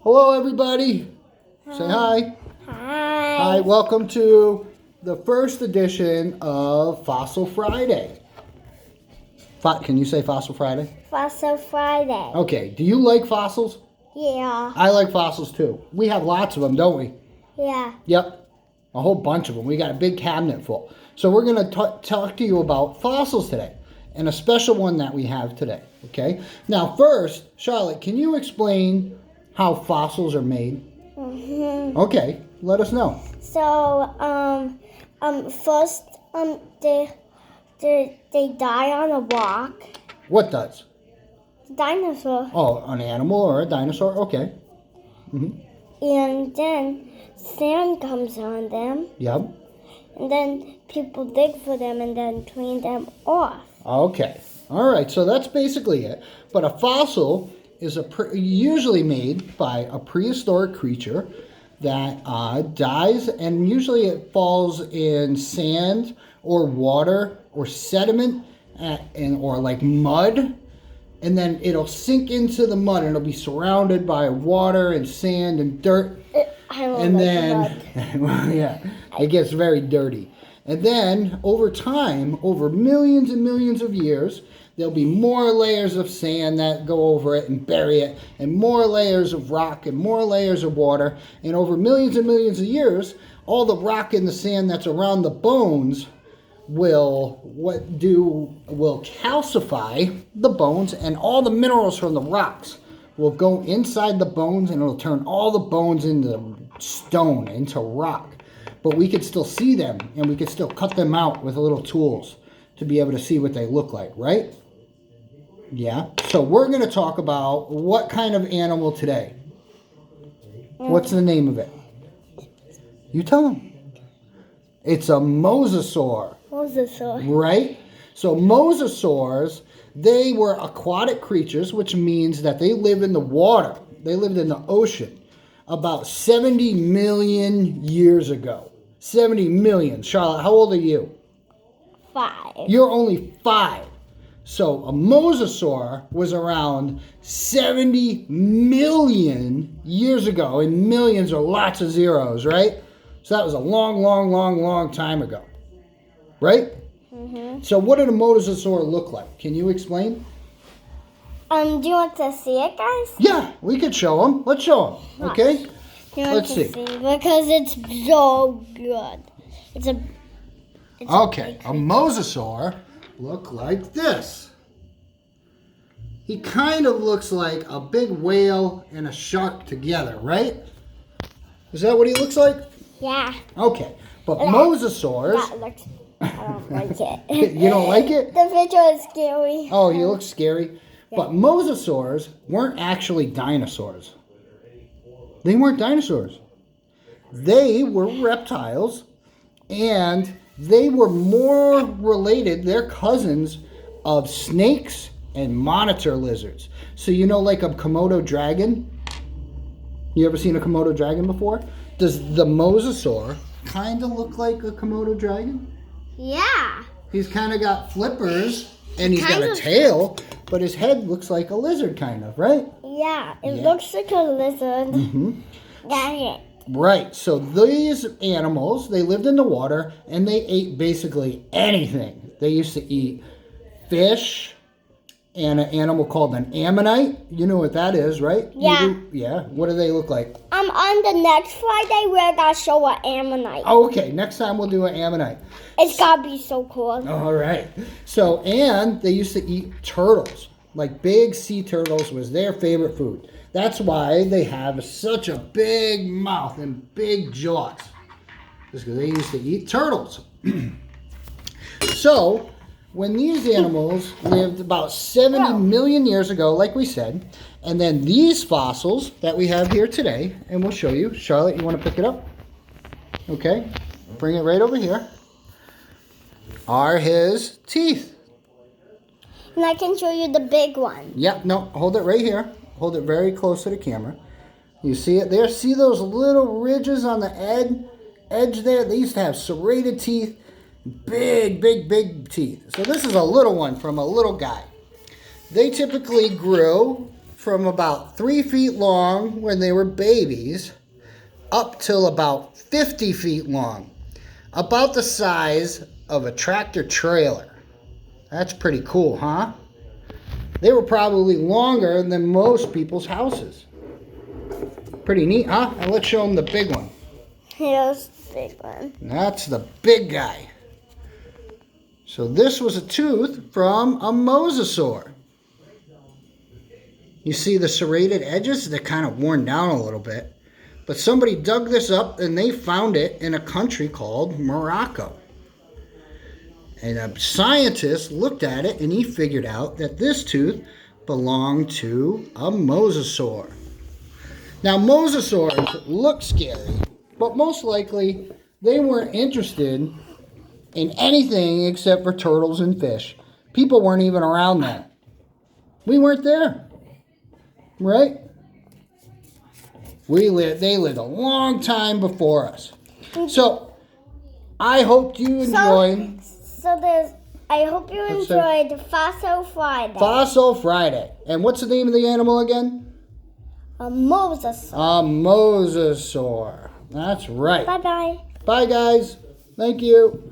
Hello, everybody. Hi. Say hi. Hi. Hi, welcome to the first edition of Fossil Friday. Can you say Fossil Friday? Fossil Friday. Okay, do you like fossils? Yeah. I like fossils too. We have lots of them, don't we? Yeah. Yep, a whole bunch of them. We got a big cabinet full. So we're going to talk to you about fossils today, and a special one that we have today, okay? Now first, Charlotte, can you explain how fossils are made? Mm-hmm. Okay, let us know. So, first, they die on a rock. What does? Dinosaur. Oh, an animal or a dinosaur? Okay. Mm-hmm. And then sand comes on them. Yep. And then people dig for them and then clean them off. Okay. All right, so that's basically it. But a fossil is usually made by a prehistoric creature that dies, and usually it falls in sand or water or sediment or like mud, and then it'll sink into the mud and it'll be surrounded by water and sand and dirt. I love And the then, mud. well, yeah, it gets very dirty. And then over time, over millions and millions of years, there'll be more layers of sand that go over it and bury it, and more layers of rock and more layers of water. And over millions and millions of years, all the rock and the sand that's around the bones will calcify the bones, and all the minerals from the rocks will go inside the bones, and it'll turn all the bones into stone, into rock. But we could still see them, and we could still cut them out with little tools to be able to see what they look like, right? Yeah. So we're going to talk about what kind of animal today. What's the name of it? You tell them. It's a mosasaur. Mosasaur. Right? So mosasaurs, they were aquatic creatures, which means that they live in the water. They lived in the ocean about 70 million years ago. 70 million. Charlotte, how old are you? 5. You're only 5. So a mosasaur was around 70 million years ago, and millions are lots of zeros, right? So that was a long time ago, right? Mm-hmm. So what did a mosasaur look like? Can you explain? Do you want to see it, guys? Yeah, we could show them. Let's show them, okay? Let's see. Because it's so good. It's Okay, a mosasaur look like this. He kind of looks like a big whale and a shark together, right? Is that what he looks like? Yeah. Okay, but mosasaurs... That looks... I don't like it. You don't like it? The picture is scary. Oh, he looks scary. Yeah. But mosasaurs weren't actually dinosaurs. They weren't dinosaurs. They were reptiles, and they were more related, they're cousins of snakes and monitor lizards. So you know, like a Komodo dragon? You ever seen a Komodo dragon before? Does the mosasaur kind of look like a Komodo dragon? Yeah. He's kind of got flippers, and he's got a tail, but his head looks like a lizard kind of, right? Yeah, it looks like a lizard. Mm-hmm. That's it. Right, so these animals, they lived in the water, and they ate basically anything. They used to eat fish and an animal called an ammonite. You know what that is, right? Yeah. Yeah, what do they look like? On the next Friday, we're going to show an ammonite. Oh, okay, next time we'll do an ammonite. It's going to be so cool. All right. So, and they used to eat turtles. Like big sea turtles was their favorite food. That's why they have such a big mouth and big jaws. Just because they used to eat turtles. So, when these animals lived about 70 million years ago, like we said, and then these fossils that we have here today, and we'll show you. Charlotte, you want to pick it up? Okay. Bring it right over here. Are his teeth. And I can show you the big one. Yep, no, hold it right here. Hold it very close to the camera. You see it there? See those little ridges on the edge there? They used to have serrated teeth. Big teeth. So this is a little one from a little guy. They typically grew from about 3 feet long when they were babies up till about 50 feet long. About the size of a tractor trailer. That's pretty cool, huh? They were probably longer than most people's houses. Pretty neat, huh? And let's show them the big one. Here's the big one. That's the big guy. So this was a tooth from a mosasaur. You see the serrated edges? They're kind of worn down a little bit. But somebody dug this up and they found it in a country called Morocco. And a scientist looked at it and he figured out that this tooth belonged to a mosasaur. Now mosasaurs look scary, but most likely they weren't interested in anything except for turtles and fish. People weren't even around then. We weren't there. Right? They lived a long time before us. So, I hope you enjoyed. I hope you enjoyed Fossil Friday. Fossil Friday. And what's the name of the animal again? A mosasaur. A mosasaur. That's right. Bye-bye. Bye, guys. Thank you.